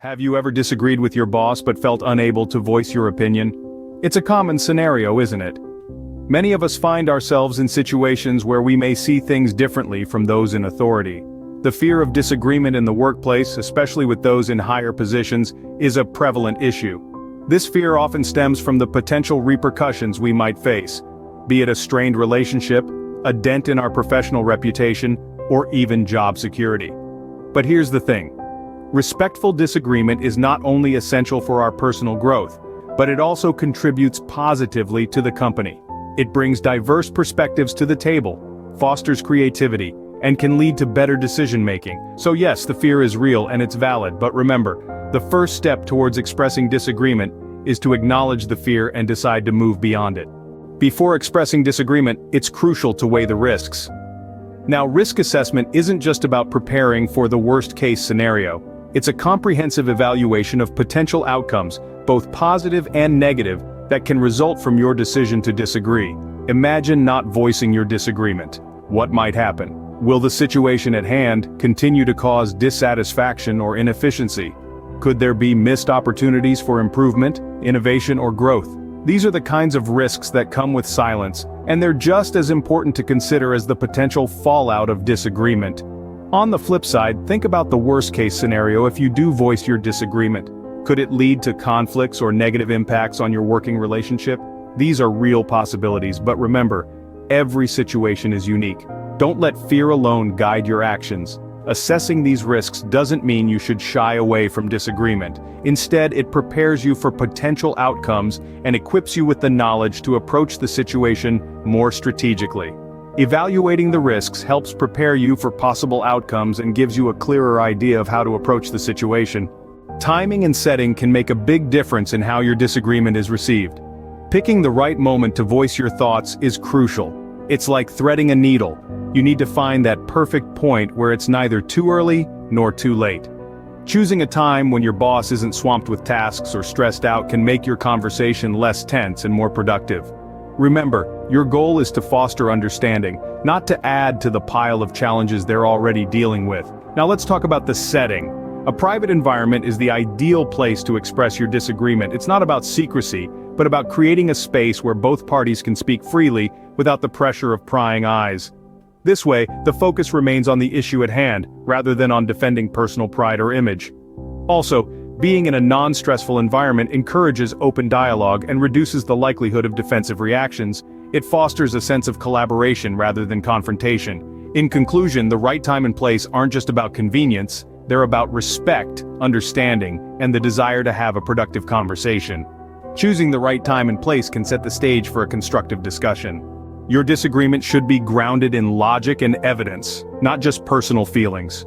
Have you ever disagreed with your boss but felt unable to voice your opinion? It's a common scenario, isn't it? Many of us find ourselves in situations where we may see things differently from those in authority. The fear of disagreement in the workplace, especially with those in higher positions, is a prevalent issue. This fear often stems from the potential repercussions we might face, be it a strained relationship, a dent in our professional reputation, or even job security. But here's the thing. Respectful disagreement is not only essential for our personal growth, but it also contributes positively to the company. It brings diverse perspectives to the table, fosters creativity, and can lead to better decision-making. So yes, the fear is real and it's valid, but remember, the first step towards expressing disagreement is to acknowledge the fear and decide to move beyond it. Before expressing disagreement, it's crucial to weigh the risks. Now, risk assessment isn't just about preparing for the worst-case scenario. It's a comprehensive evaluation of potential outcomes, both positive and negative, that can result from your decision to disagree. Imagine not voicing your disagreement. What might happen? Will the situation at hand continue to cause dissatisfaction or inefficiency? Could there be missed opportunities for improvement, innovation, or growth? These are the kinds of risks that come with silence, and they're just as important to consider as the potential fallout of disagreement. On the flip side, think about the worst-case scenario if you do voice your disagreement. Could it lead to conflicts or negative impacts on your working relationship? These are real possibilities, but remember, every situation is unique. Don't let fear alone guide your actions. Assessing these risks doesn't mean you should shy away from disagreement. Instead, it prepares you for potential outcomes and equips you with the knowledge to approach the situation more strategically. Evaluating the risks helps prepare you for possible outcomes and gives you a clearer idea of how to approach the situation. Timing and setting can make a big difference in how your disagreement is received. Picking the right moment to voice your thoughts is crucial. It's like threading a needle. You need to find that perfect point where it's neither too early nor too late. Choosing a time when your boss isn't swamped with tasks or stressed out can make your conversation less tense and more productive. Remember, your goal is to foster understanding, not to add to the pile of challenges they're already dealing with. Now let's talk about the setting. A private environment is the ideal place to express your disagreement. It's not about secrecy, but about creating a space where both parties can speak freely without the pressure of prying eyes. This way, the focus remains on the issue at hand, rather than on defending personal pride or image. Also, being in a non-stressful environment encourages open dialogue and reduces the likelihood of defensive reactions. It fosters a sense of collaboration rather than confrontation. In conclusion, the right time and place aren't just about convenience, they're about respect, understanding, and the desire to have a productive conversation. Choosing the right time and place can set the stage for a constructive discussion. Your disagreement should be grounded in logic and evidence, not just personal feelings.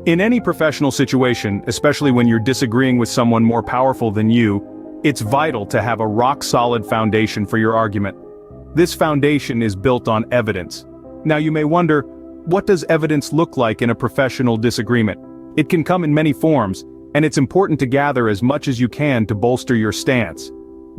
In any professional situation, especially when you're disagreeing with someone more powerful than you, it's vital to have a rock-solid foundation for your argument. This foundation is built on evidence. Now you may wonder, what does evidence look like in a professional disagreement? It can come in many forms, and it's important to gather as much as you can to bolster your stance.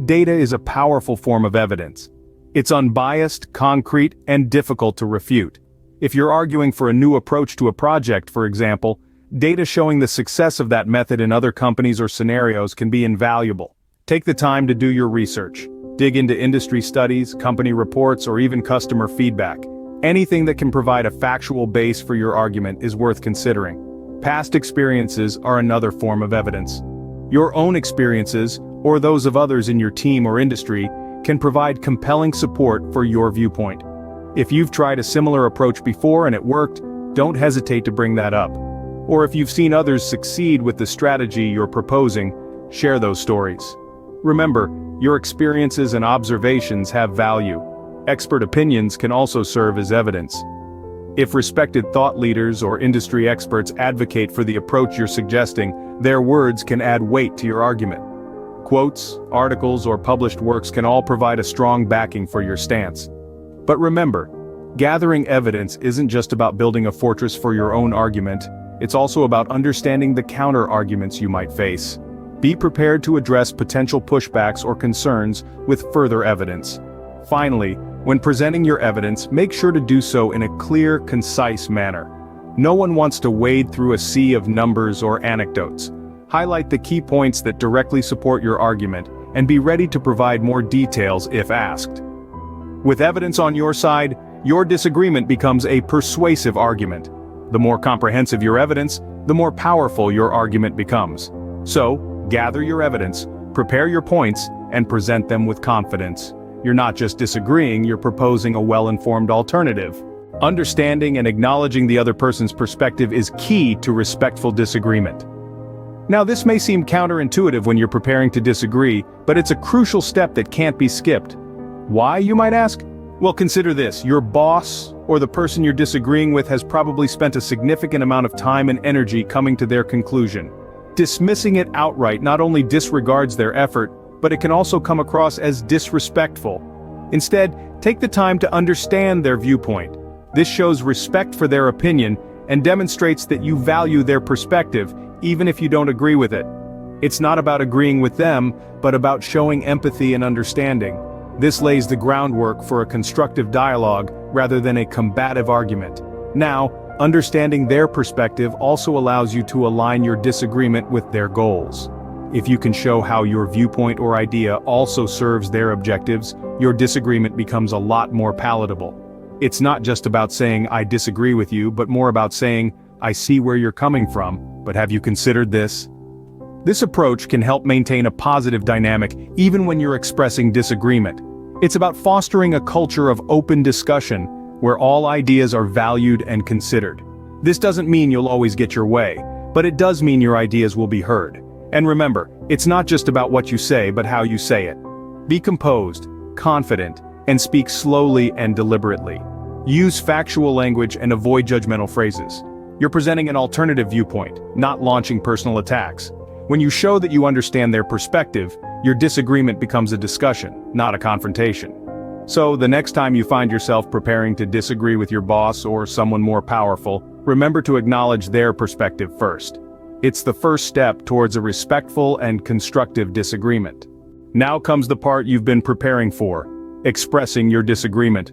Data is a powerful form of evidence. It's unbiased, concrete, and difficult to refute. If you're arguing for a new approach to a project, for example, data showing the success of that method in other companies or scenarios can be invaluable. Take the time to do your research. Dig into industry studies, company reports, or even customer feedback. Anything that can provide a factual base for your argument is worth considering. Past experiences are another form of evidence. Your own experiences, or those of others in your team or industry, can provide compelling support for your viewpoint. If you've tried a similar approach before and it worked, don't hesitate to bring that up. Or if you've seen others succeed with the strategy you're proposing, share those stories. Remember, your experiences and observations have value. Expert opinions can also serve as evidence. If respected thought leaders or industry experts advocate for the approach you're suggesting, their words can add weight to your argument. Quotes, articles, or published works can all provide a strong backing for your stance. But remember, gathering evidence isn't just about building a fortress for your own argument, it's also about understanding the counter-arguments you might face. Be prepared to address potential pushbacks or concerns with further evidence. Finally, when presenting your evidence, make sure to do so in a clear, concise manner. No one wants to wade through a sea of numbers or anecdotes. highlight the key points that directly support your argument, and be ready to provide more details if asked. With evidence on your side, your disagreement becomes a persuasive argument. The more comprehensive your evidence, the more powerful your argument becomes. So, gather your evidence, prepare your points, and present them with confidence. You're not just disagreeing, you're proposing a well-informed alternative. Understanding and acknowledging the other person's perspective is key to respectful disagreement. Now, this may seem counterintuitive when you're preparing to disagree, but it's a crucial step that can't be skipped. Why, you might ask? Well, consider this. Your boss, or the person you're disagreeing with, has probably spent a significant amount of time and energy coming to their conclusion. Dismissing it outright not only disregards their effort, but it can also come across as disrespectful. Instead, take the time to understand their viewpoint. This shows respect for their opinion and demonstrates that you value their perspective, even if you don't agree with it. It's not about agreeing with them, but about showing empathy and understanding. This lays the groundwork for a constructive dialogue rather than a combative argument. Now, understanding their perspective also allows you to align your disagreement with their goals. If you can show how your viewpoint or idea also serves their objectives, your disagreement becomes a lot more palatable. It's not just about saying, "I disagree with you," but more about saying, "I see where you're coming from, but have you considered this?" This approach can help maintain a positive dynamic even when you're expressing disagreement. It's about fostering a culture of open discussion, where all ideas are valued and considered. This doesn't mean you'll always get your way, but it does mean your ideas will be heard. And remember, it's not just about what you say, but how you say it. Be composed, confident, and speak slowly and deliberately. Use factual language and avoid judgmental phrases. You're presenting an alternative viewpoint, not launching personal attacks. When you show that you understand their perspective, your disagreement becomes a discussion, not a confrontation. So, the next time you find yourself preparing to disagree with your boss or someone more powerful, remember to acknowledge their perspective first. It's the first step towards a respectful and constructive disagreement. Now comes the part you've been preparing for: expressing your disagreement.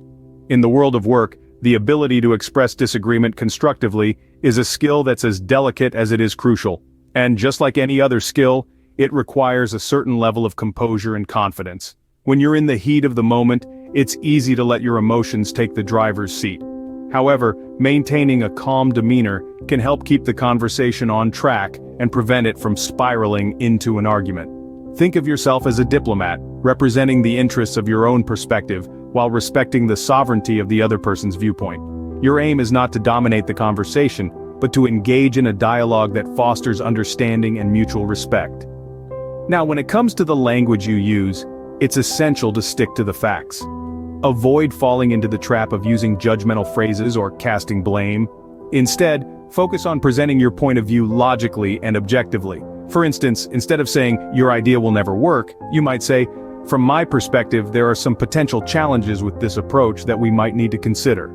In the world of work, the ability to express disagreement constructively is a skill that's as delicate as it is crucial. And just like any other skill, it requires a certain level of composure and confidence. When you're in the heat of the moment, it's easy to let your emotions take the driver's seat. However, maintaining a calm demeanor can help keep the conversation on track and prevent it from spiraling into an argument. Think of yourself as a diplomat, representing the interests of your own perspective while respecting the sovereignty of the other person's viewpoint. Your aim is not to dominate the conversation, but to engage in a dialogue that fosters understanding and mutual respect. Now, when it comes to the language you use, it's essential to stick to the facts. Avoid falling into the trap of using judgmental phrases or casting blame. Instead, focus on presenting your point of view logically and objectively. For instance, instead of saying, "Your idea will never work," you might say, "From my perspective, there are some potential challenges with this approach that we might need to consider."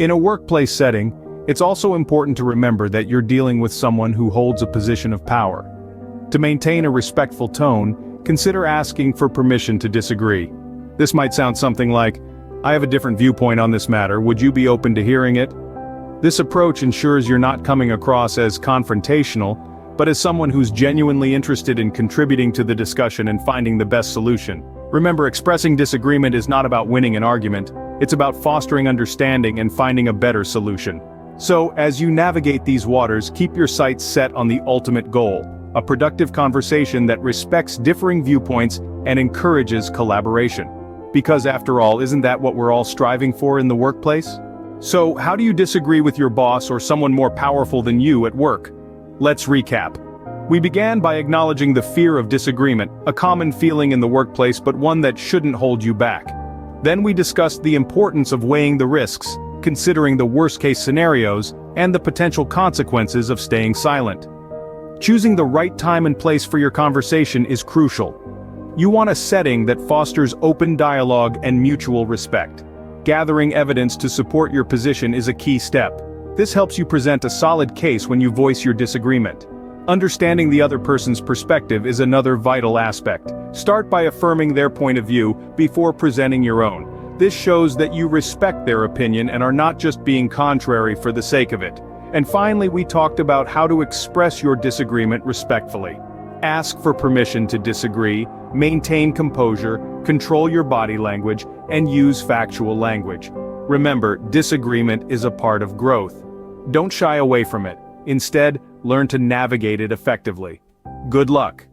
In a workplace setting, it's also important to remember that you're dealing with someone who holds a position of power. To maintain a respectful tone, consider asking for permission to disagree. This might sound something like, "I have a different viewpoint on this matter, would you be open to hearing it?" This approach ensures you're not coming across as confrontational, but as someone who's genuinely interested in contributing to the discussion and finding the best solution. Remember, expressing disagreement is not about winning an argument, it's about fostering understanding and finding a better solution. So, as you navigate these waters, keep your sights set on the ultimate goal: a productive conversation that respects differing viewpoints and encourages collaboration. Because after all, isn't that what we're all striving for in the workplace? So, how do you disagree with your boss or someone more powerful than you at work? Let's recap. We began by acknowledging the fear of disagreement, a common feeling in the workplace but one that shouldn't hold you back. Then we discussed the importance of weighing the risks, considering the worst-case scenarios, and the potential consequences of staying silent. Choosing the right time and place for your conversation is crucial. You want a setting that fosters open dialogue and mutual respect. Gathering evidence to support your position is a key step. This helps you present a solid case when you voice your disagreement. Understanding the other person's perspective is another vital aspect. Start by affirming their point of view before presenting your own. This shows that you respect their opinion and are not just being contrary for the sake of it. And finally, we talked about how to express your disagreement respectfully. Ask for permission to disagree, maintain composure, control your body language, and use factual language. Remember, disagreement is a part of growth. Don't shy away from it. Instead, learn to navigate it effectively. Good luck.